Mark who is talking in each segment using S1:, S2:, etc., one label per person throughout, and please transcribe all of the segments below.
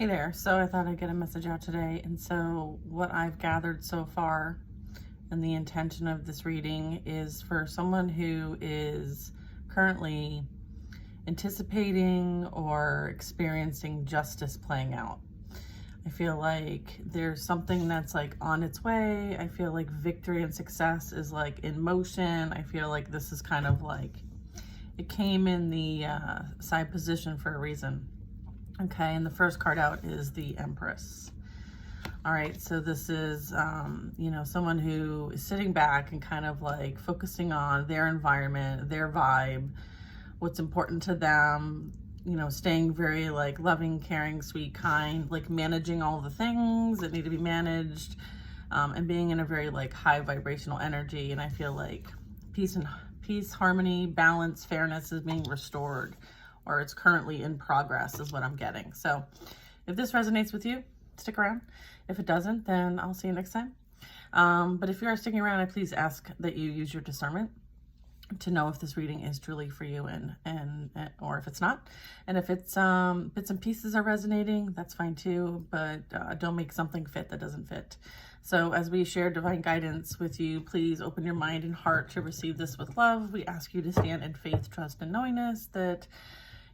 S1: Hey there. So I thought I'd get a message out today. And so what I've gathered so far and the intention of this reading is for someone who is currently anticipating or experiencing justice playing out. I feel like there's something that's like on its way. I feel like victory and success is like in motion. I feel like this is kind of like it came in the side position for a reason. Okay, and the first card out is the Empress. All right, so this is, someone who is sitting back and kind of like focusing on their environment, their vibe, what's important to them, staying very like loving, caring, sweet, kind, like managing all the things that need to be managed, and being in a very like high vibrational energy. And I feel like peace, harmony, balance, fairness is being restored, or it's currently in progress is what I'm getting. So if this resonates with you, stick around. If it doesn't, then I'll see you next time. But if you are sticking around, I please ask that you use your discernment to know if this reading is truly for you and or if it's not. And if it's bits and pieces are resonating, that's fine too, but don't make something fit that doesn't fit. So as we share divine guidance with you, please open your mind and heart to receive this with love. We ask you to stand in faith, trust, and knowingness that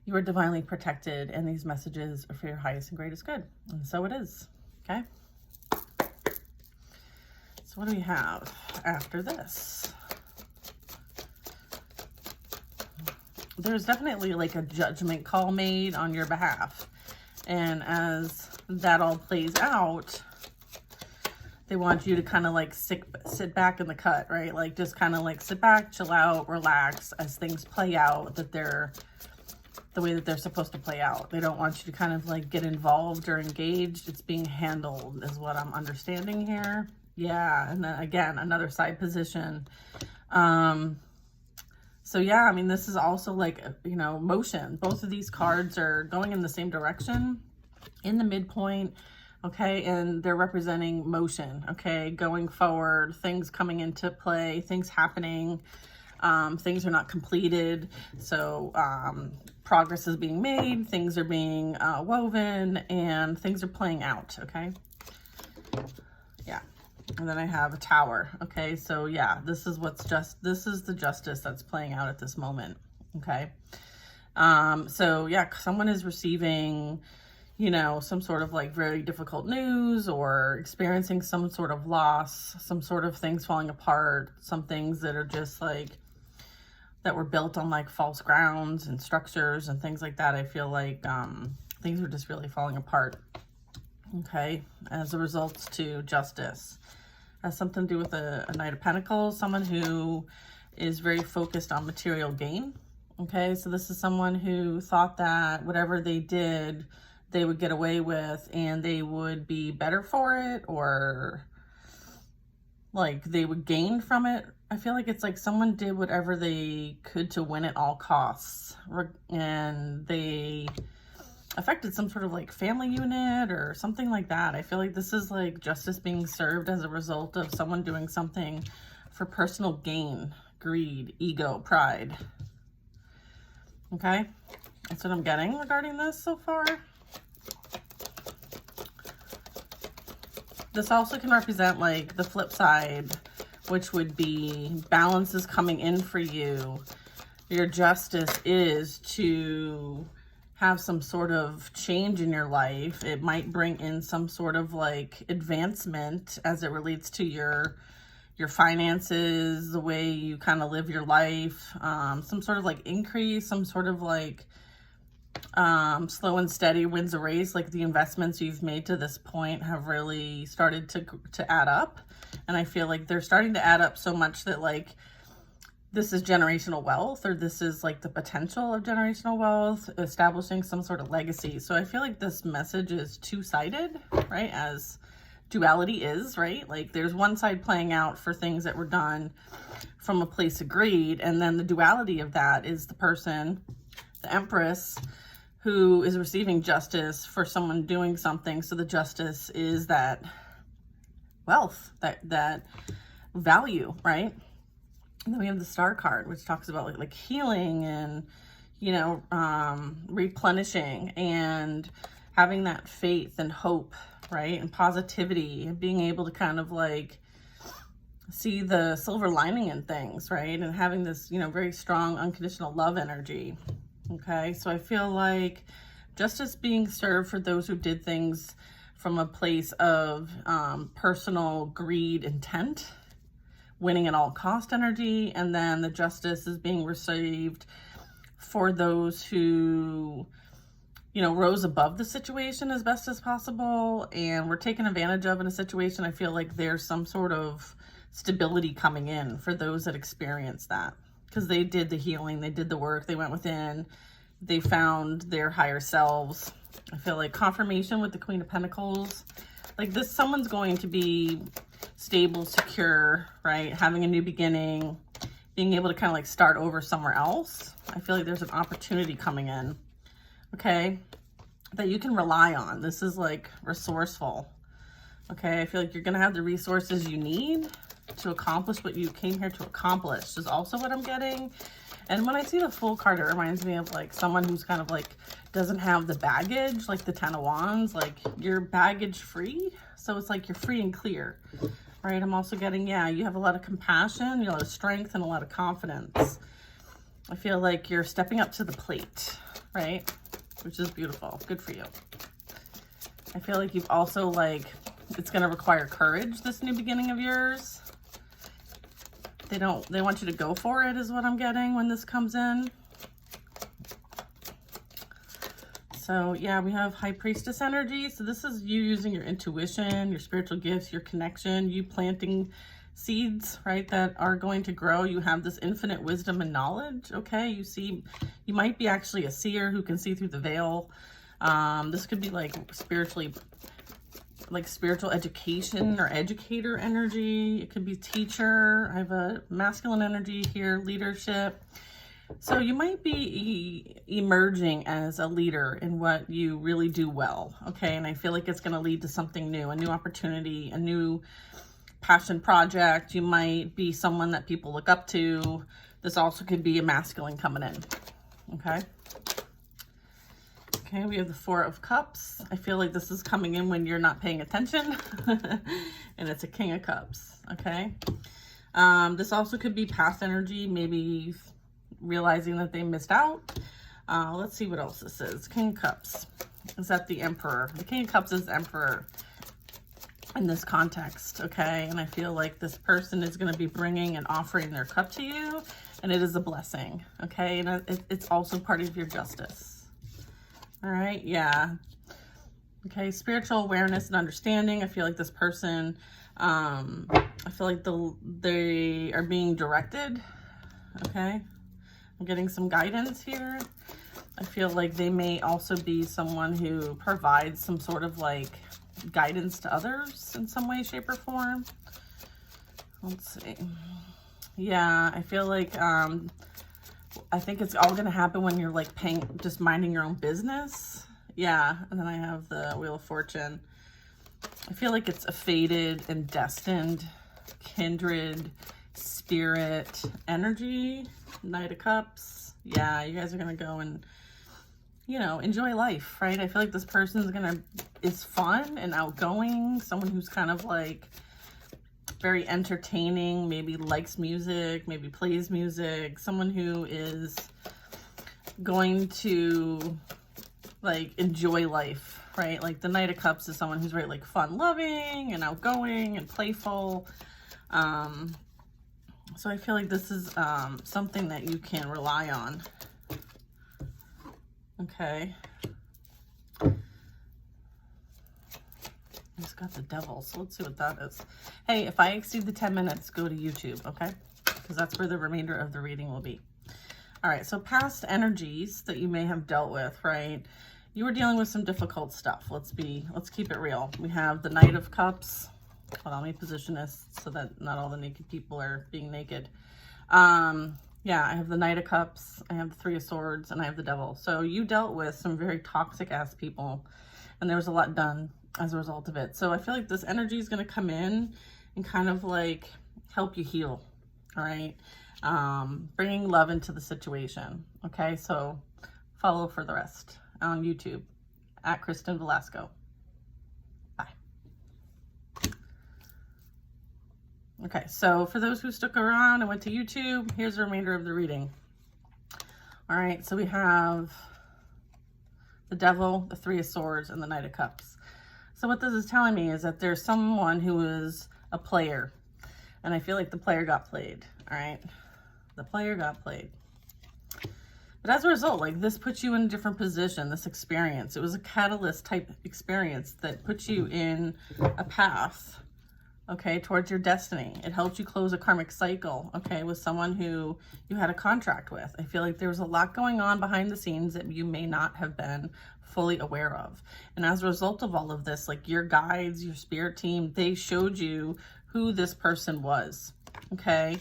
S1: you are divinely protected, and these messages are for your highest and greatest good. And so it is, okay? So what do we have after this? There's definitely like a judgment call made on your behalf. And as that all plays out, they want you to kind of like sit back in the cut, right? Like just kind of like sit back, chill out, relax as things play out, that they're the way that they're supposed to play out. They don't want you to kind of like get involved or engaged. It's being handled is what I'm understanding here. Yeah, and then again, another side position. So yeah, I mean, this is also like, motion. Both of these cards are going in the same direction, in the midpoint, okay? And they're representing motion, okay? Going forward, things coming into play, things happening. Things are not completed, so progress is being made, things are being woven, and things are playing out, okay? Yeah, and then I have a Tower, okay? So yeah, this is the justice that's playing out at this moment, okay? So yeah, someone is receiving, some sort of like very difficult news, or experiencing some sort of loss, some sort of things falling apart, some things that are just like, that were built on like false grounds and structures and things like that. I feel like things are just really falling apart, okay, as a result to justice. Has something to do with a Knight of Pentacles, someone who is very focused on material gain, okay? So this is someone who thought that whatever they did, they would get away with and they would be better for it, or like they would gain from it. I feel like it's like someone did whatever they could to win at all costs, and they affected some sort of like family unit or something like that. I feel like this is like justice being served as a result of someone doing something for personal gain, greed, ego, pride. Okay, that's what I'm getting regarding this so far. This also can represent like the flip side, which would be balance is coming in for you. Your justice is to have some sort of change in your life. It might bring in some sort of like advancement as it relates to your finances, the way you kind of live your life, some sort of like increase, some sort of like slow and steady wins a race. Like the investments you've made to this point have really started to add up. And I feel like they're starting to add up so much that like this is generational wealth, or this is like the potential of generational wealth, establishing some sort of legacy. So I feel like this message is two-sided, right? As duality is, right? Like there's one side playing out for things that were done from a place of greed. And then the duality of that is the person, the Empress, who is receiving justice for someone doing something. So the justice is that wealth, that value, right? And then we have the Star card, which talks about like healing and, replenishing and having that faith and hope, right? And positivity, and being able to kind of like see the silver lining in things, right? And having this, you know, very strong unconditional love energy. Okay, so I feel like justice being served for those who did things from a place of personal greed intent, winning at all cost energy, and then the justice is being received for those who, you know, rose above the situation as best as possible and were taken advantage of in a situation. I feel like there's some sort of stability coming in for those that experience that, because they did the healing, they did the work, they went within, they found their higher selves. I feel like confirmation with the Queen of Pentacles, like this, someone's going to be stable, secure, right? Having a new beginning, being able to kind of like start over somewhere else. I feel like there's an opportunity coming in, okay, that you can rely on. This is like resourceful, okay? I feel like you're going to have the resources you need to accomplish what you came here to accomplish is also what I'm getting. And when I see the Fool card, it reminds me of like someone who's kind of like doesn't have the baggage, like the Ten of Wands, like you're baggage free. So it's like you're free and clear, right? I'm also getting, yeah, you have a lot of compassion, you have a lot of strength and a lot of confidence. I feel like you're stepping up to the plate, right? Which is beautiful. Good for you. I feel like you've also like, it's going to require courage, this new beginning of yours. They want you to go for it is what I'm getting when this comes in. So yeah, we have High Priestess energy. So this is you using your intuition, your spiritual gifts, your connection, you planting seeds, right, that are going to grow. You have this infinite wisdom and knowledge, okay? You see, you might be actually a seer who can see through the veil. This could be like spiritually, like spiritual education or educator energy. It could be teacher. I have a masculine energy here, leadership. So you might be emerging as a leader in what you really do well, okay? And I feel like it's going to lead to something new, a new opportunity, a new passion project. You might be someone that people look up to. This also could be a masculine coming in, okay? Okay, we have the Four of Cups. I feel like this is coming in when you're not paying attention. And it's a King of Cups, okay? This also could be past energy, maybe realizing that they missed out. Let's see what else this is. King of Cups. Is that the Emperor? The King of Cups is the Emperor in this context, okay? And I feel like this person is going to be bringing and offering their cup to you, and it is a blessing, okay? And it's also part of your justice. All right, yeah. Okay, spiritual awareness and understanding. I feel like this person, I feel like they are being directed, okay? I'm getting some guidance here. I feel like they may also be someone who provides some sort of like guidance to others in some way, shape, or form. Let's see. Yeah, I feel like, I think it's all going to happen when you're like just minding your own business. Yeah. And then I have the Wheel of Fortune. I feel like it's a fated and destined kindred spirit energy. Knight of Cups. Yeah. You guys are going to go and, you know, enjoy life, right? I feel like this person is fun and outgoing. Someone who's kind of like very entertaining, maybe likes music, maybe plays music, someone who is going to like enjoy life, right? Like the Knight of Cups is someone who's very like fun loving and outgoing and playful. So I feel like this is something that you can rely on. Okay. I just got the Devil, so let's see what that is. Hey, if I exceed the 10 minutes, go to YouTube, okay? Because that's where the remainder of the reading will be. All right, so past energies that you may have dealt with, right? You were dealing with some difficult stuff. Let's keep it real. We have the Knight of Cups. Hold on, let me position this so that not all the naked people are being naked. Yeah, I have the Knight of Cups, I have the Three of Swords, and I have the Devil. So you dealt with some very toxic-ass people, and there was a lot done as a result of it. So I feel like this energy is going to come in and kind of like help you heal, all right? Bringing love into the situation, okay? So follow for the rest on YouTube at Kristen Velasco. Bye. Okay, so for those who stuck around and went to YouTube, here's the remainder of the reading. All right, so we have the Devil, the Three of Swords, and the Knight of Cups. So what this is telling me is that there's someone who is a player, and I feel like the player got played. All right, the player got played. But as a result, like, this puts you in a different position, this experience. It was a catalyst type experience that puts you in a path, okay, towards your destiny. It helped you close a karmic cycle, okay, with someone who you had a contract with. I feel like there was a lot going on behind the scenes that you may not have been fully aware of. And as a result of all of this, like, your guides, your spirit team, they showed you who this person was, okay?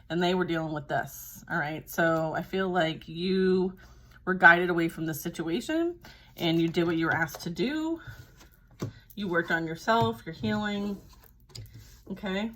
S1: And they were dealing with this, all right? So I feel like you were guided away from the situation and you did what you were asked to do. You worked on yourself, your healing, okay?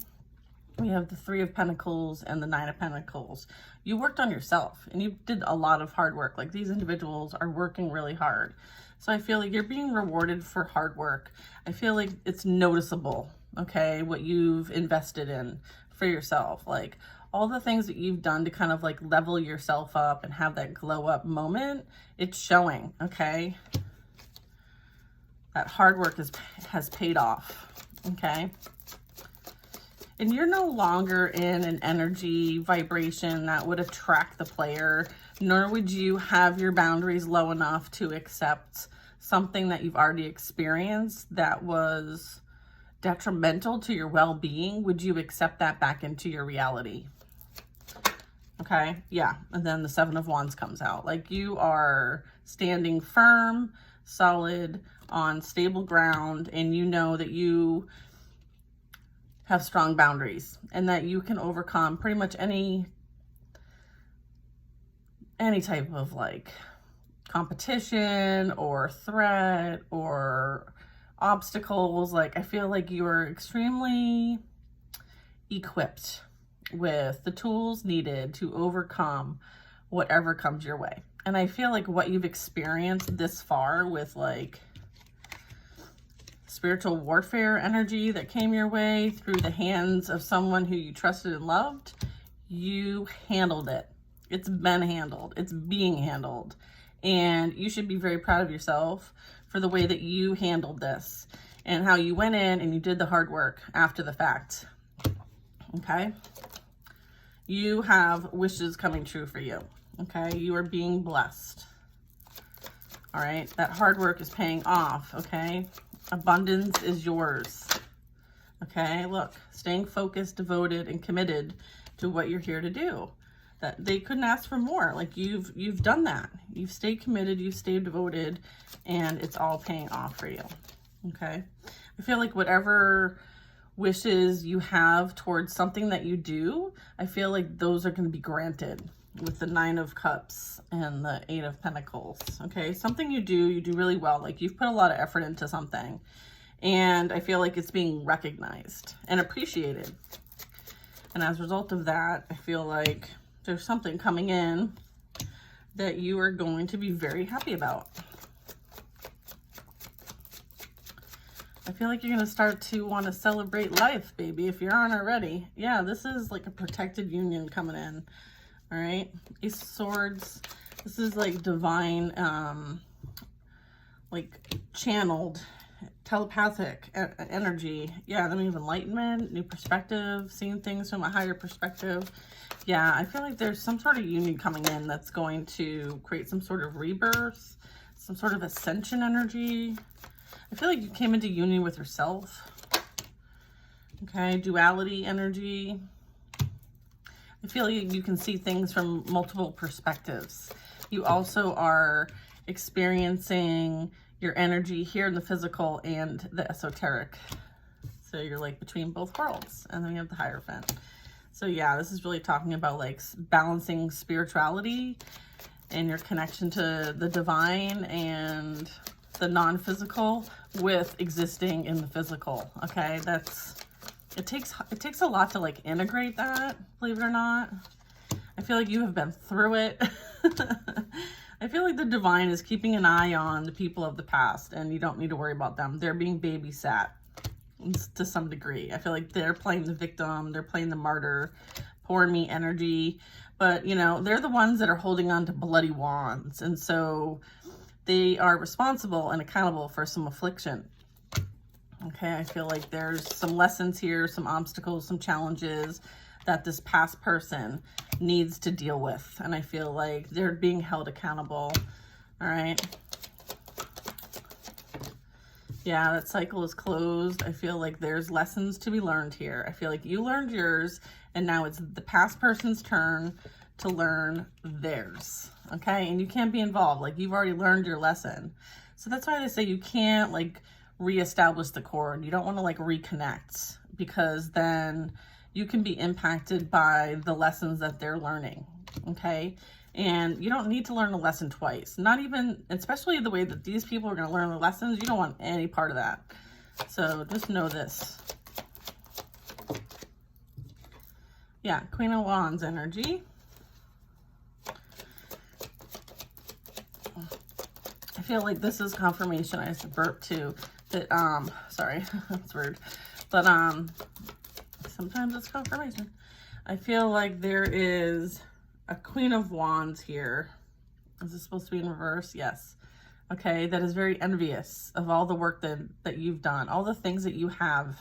S1: We have the Three of Pentacles and the Nine of Pentacles. You worked on yourself and you did a lot of hard work. Like, these individuals are working really hard. So I feel like you're being rewarded for hard work. I feel like it's noticeable, okay, what you've invested in for yourself. Like, all the things that you've done to kind of like level yourself up and have that glow up moment, it's showing, okay? That hard work has paid off, okay? And you're no longer in an energy vibration that would attract the player, nor would you have your boundaries low enough to accept something that you've already experienced that was detrimental to your well-being. Would you accept that back into your reality? Okay, yeah. And then the Seven of Wands comes out. Like, you are standing firm, solid, on stable ground, and you know that you have strong boundaries and that you can overcome pretty much any type of like competition or threat or obstacles. Like, I feel like you're extremely equipped with the tools needed to overcome whatever comes your way. And I feel like what you've experienced this far with like spiritual warfare energy that came your way through the hands of someone who you trusted and loved, you handled it. It's been handled. It's being handled. And you should be very proud of yourself for the way that you handled this and how you went in and you did the hard work after the fact. Okay? You have wishes coming true for you. Okay? You are being blessed. All right? That hard work is paying off. Okay? Abundance is yours. Okay? Look, staying focused, devoted, and committed to what you're here to do. That they couldn't ask for more. Like, you've done that. You've stayed committed, you've stayed devoted, and it's all paying off for you. Okay? I feel like whatever wishes you have towards something that you do, I feel like those are going to be granted with the Nine of Cups and the Eight of Pentacles. Okay? Something you do really well. Like, you've put a lot of effort into something, and I feel like it's being recognized and appreciated. And as a result of that, I feel like there's something coming in that you are going to be very happy about. I feel like you're going to start to want to celebrate life, baby, if you aren't already. Yeah, this is like a protected union coming in. All right? Ace of Swords. This is like divine, like channeled, telepathic energy. Yeah, then we have enlightenment, new perspective, seeing things from a higher perspective. Yeah, I feel like there's some sort of union coming in that's going to create some sort of rebirth, some sort of ascension energy. I feel like you came into union with yourself. Okay, duality energy. I feel like you can see things from multiple perspectives. You also are experiencing your energy here in the physical and the esoteric. So you're like between both worlds. And then you have the Hierophant. So yeah, this is really talking about like balancing spirituality and your connection to the divine and the non-physical with existing in the physical. Okay, it takes a lot to like integrate that, believe it or not. I feel like you have been through it. I feel like the divine is keeping an eye on the people of the past, and you don't need to worry about them. They're being babysat to some degree. I feel like they're playing the victim, they're playing the martyr, poor me energy. But, you know, they're the ones that are holding on to bloody wands. And so they are responsible and accountable for some affliction. Okay, I feel like there's some lessons here, some obstacles, some challenges that this past person needs to deal with. And I feel like they're being held accountable. All right. Yeah, that cycle is closed. I feel like there's lessons to be learned here. I feel like you learned yours, and now it's the past person's turn to learn theirs. Okay, and you can't be involved. Like, you've already learned your lesson. So that's why they say you can't, like, reestablish the cord. You don't want to, like, reconnect, because then you can be impacted by the lessons that they're learning. Okay, and you don't need to learn a lesson twice. Not even, especially the way that these people are going to learn the lessons. You don't want any part of that. So just know this. Yeah, Queen of Wands energy. I feel like this is confirmation. I just burped too. That, sorry, that's weird. But, sometimes it's confirmation. I feel like there is a Queen of Wands here. Is this supposed to be in reverse? Yes. Okay, that is very envious of all the work that you've done, all the things that you have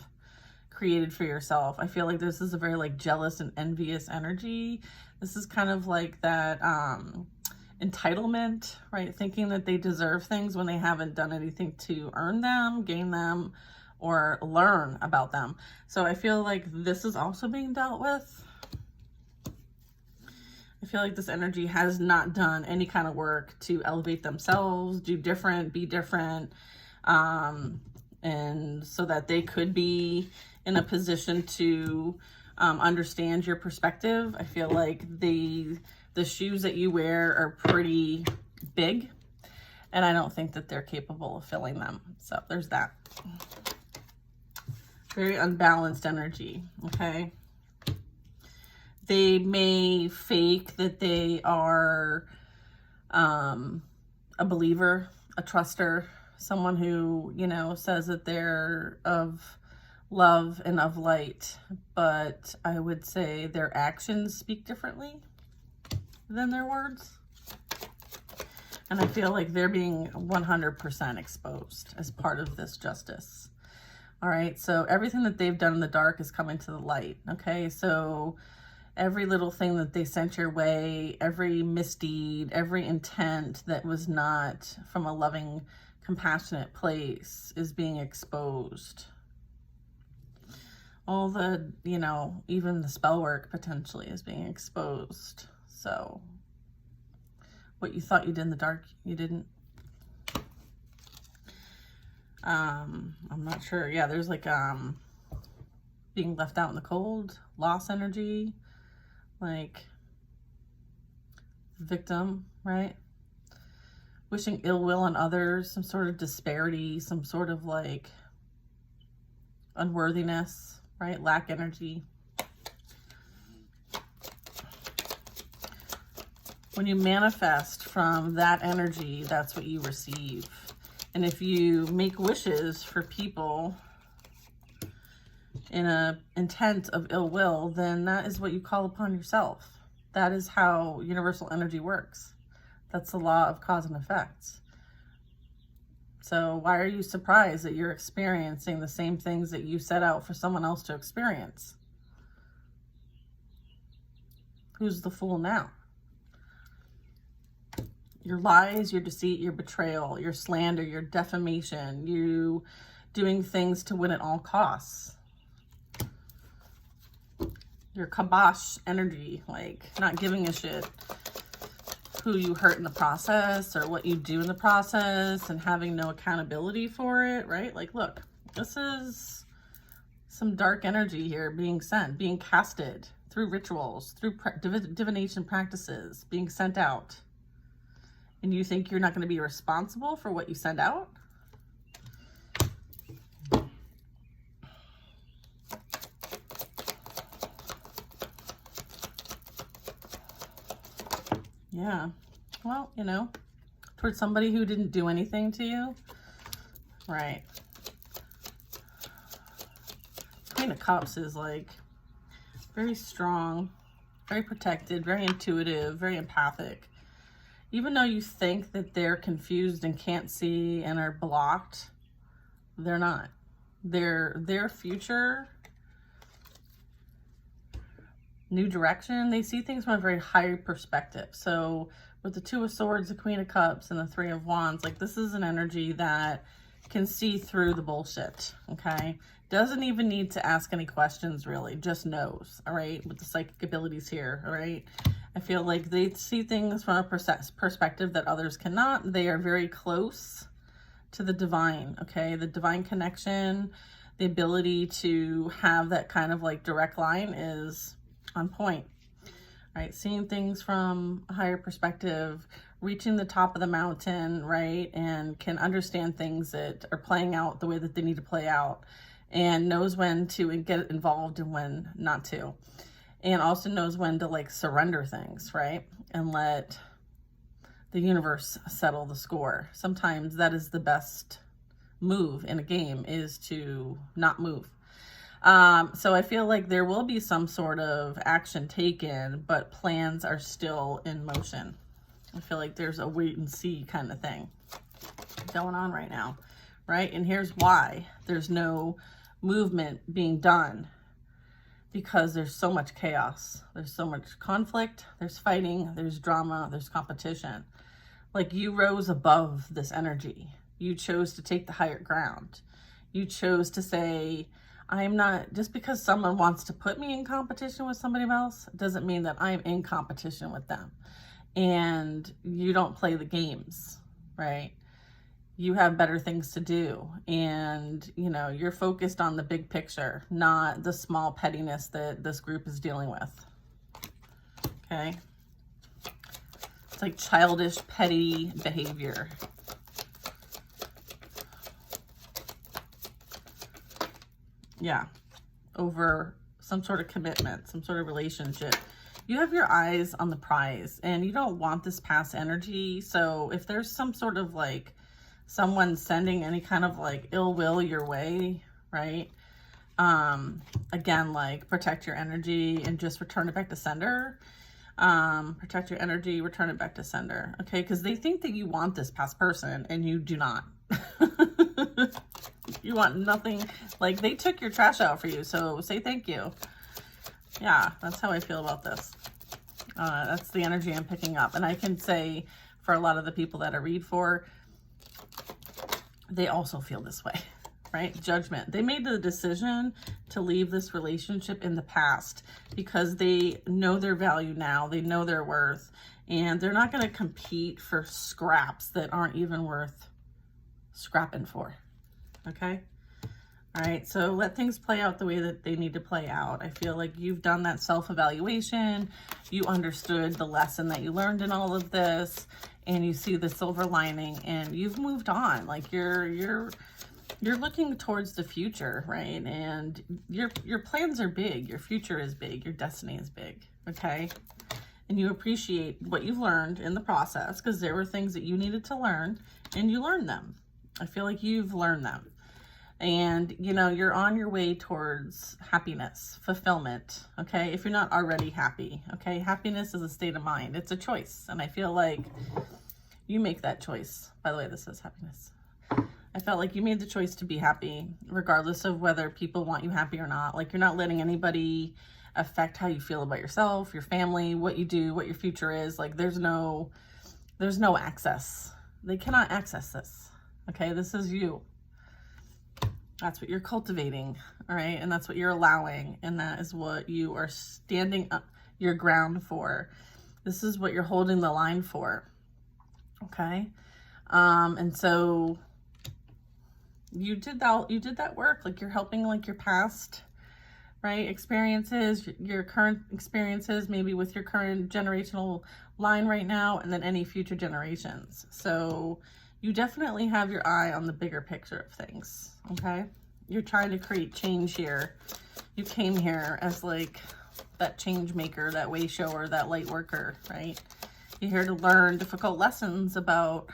S1: created for yourself. I feel like this is a very, like, jealous and envious energy. This is kind of like that, entitlement, right? Thinking that they deserve things when they haven't done anything to earn them, gain them, or learn about them. So I feel like this is also being dealt with. I feel like this energy has not done any kind of work to elevate themselves, do different, be different, and so that they could be in a position to understand your perspective. I feel like the shoes that you wear are pretty big, and I don't think that they're capable of filling them. So there's that. Very unbalanced energy, okay? They may fake that they are a believer, a truster, someone who, you know, says that they're of love and of light, but I would say their actions speak differently than their words. And I feel like they're being 100% exposed as part of this justice. All right, so everything that they've done in the dark is coming to the light, okay? So every little thing that they sent your way, every misdeed, every intent that was not from a loving, compassionate place is being exposed. All the, you know, even the spell work potentially is being exposed. So what you thought you did in the dark, you didn't. I'm not sure. Yeah, there's like being left out in the cold, loss energy, like victim, right? Wishing ill will on others, some sort of disparity, some sort of like unworthiness, right? Lack energy. When you manifest from that energy, that's what you receive. And if you make wishes for people in a intent of ill will, then that is what you call upon yourself. That is how universal energy works. That's the law of cause and effect. So why are you surprised that you're experiencing the same things that you set out for someone else to experience? Who's the fool now? Your lies, your deceit, your betrayal, your slander, your defamation, you doing things to win at all costs. Your kibosh energy, like not giving a shit who you hurt in the process or what you do in the process, and having no accountability for it, right? Like, look, this is some dark energy here being sent, being casted through rituals, through divination practices, being sent out. And you think you're not going to be responsible for what you send out? Yeah. Well, you know, towards somebody who didn't do anything to you. Right. Queen of Cups is like very strong, very protected, very intuitive, very empathic. Even though you think that they're confused and can't see and are blocked, they're not. Their future, new direction, they see things from a very high perspective. So with the Two of Swords, the Queen of Cups, and the Three of Wands, like this is an energy that can see through the bullshit, okay? Doesn't even need to ask any questions, really, just knows, all right? With the psychic abilities here, all right? I feel like they see things from a perspective that others cannot. They are very close to the divine, okay? The divine connection, the ability to have that kind of like direct line is on point, right? Seeing things from a higher perspective, reaching the top of the mountain, right? And can understand things that are playing out the way that they need to play out, and knows when to get involved and when not to. And also knows when to like surrender things, right? And let the universe settle the score. Sometimes that is the best move in a game, is to not move. So I feel like there will be some sort of action taken, but plans are still in motion. I feel like there's a wait and see kind of thing going on right now, right? And here's why there's no movement being done. Because there's so much chaos. There's so much conflict. There's fighting. There's drama. There's competition. Like you rose above this energy. You chose to take the higher ground. You chose to say, I'm not, just because someone wants to put me in competition with somebody else, doesn't mean that I'm in competition with them. And you don't play the games, right? You have better things to do, and you know, you're focused on the big picture, not the small pettiness that this group is dealing with. Okay, it's like childish, petty behavior. Yeah, over some sort of commitment, some sort of relationship. You have your eyes on the prize, and you don't want this past energy. So if there's some sort of like someone sending any kind of like ill will your way, right? Again, like protect your energy and just return it back to sender. Protect your energy, return it back to sender. Okay, because they think that you want this past person and you do not. You want nothing. Like they took your trash out for you, so say thank you. Yeah, that's how I feel about this. That's the energy I'm picking up. And I can say for a lot of the people that I read for, they also feel this way, right? Judgment. They made the decision to leave this relationship in the past because they know their value now. They know their worth, and they're not going to compete for scraps that aren't even worth scrapping for. Okay? All right. So let things play out the way that they need to play out. I feel like you've done that self-evaluation. You understood the lesson that you learned in all of this, and you see the silver lining, and you've moved on. Like you're looking towards the future, right? And your plans are big. Your future is big. Your destiny is big. Okay? And you appreciate what you've learned in the process, because there were things that you needed to learn, and you learned them. I feel like you've learned them. And, you know, you're on your way towards happiness, fulfillment, okay? If you're not already happy, okay? Happiness is a state of mind. It's a choice. And I feel like you make that choice. By the way, this says happiness. I felt like you made the choice to be happy, regardless of whether people want you happy or not. Like, you're not letting anybody affect how you feel about yourself, your family, what you do, what your future is. Like, there's no access. They cannot access this, okay? This is you. That's what you're cultivating, all right? And that's what you're allowing. And that is what you are standing up your ground for. This is what you're holding the line for, okay? And so you did that work. Like, you're helping like your past, right, experiences, your current experiences, maybe with your current generational line right now, and then any future generations. So you definitely have your eye on the bigger picture of things, okay? You're trying to create change here. You came here as like that change maker, that way shower, that light worker, right? You're here to learn difficult lessons about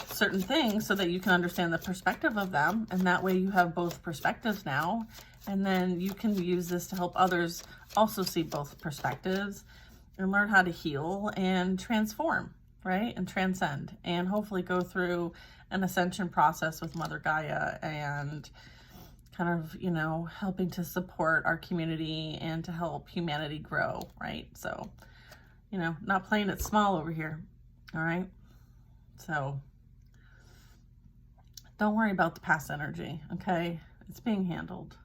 S1: certain things so that you can understand the perspective of them. And that way you have both perspectives now. And then you can use this to help others also see both perspectives and learn how to heal and transform, right? And transcend, and hopefully go through an ascension process with Mother Gaia, and kind of, you know, helping to support our community and to help humanity grow, right? So, you know, not playing it small over here, all right? So don't worry about the past energy, okay? It's being handled.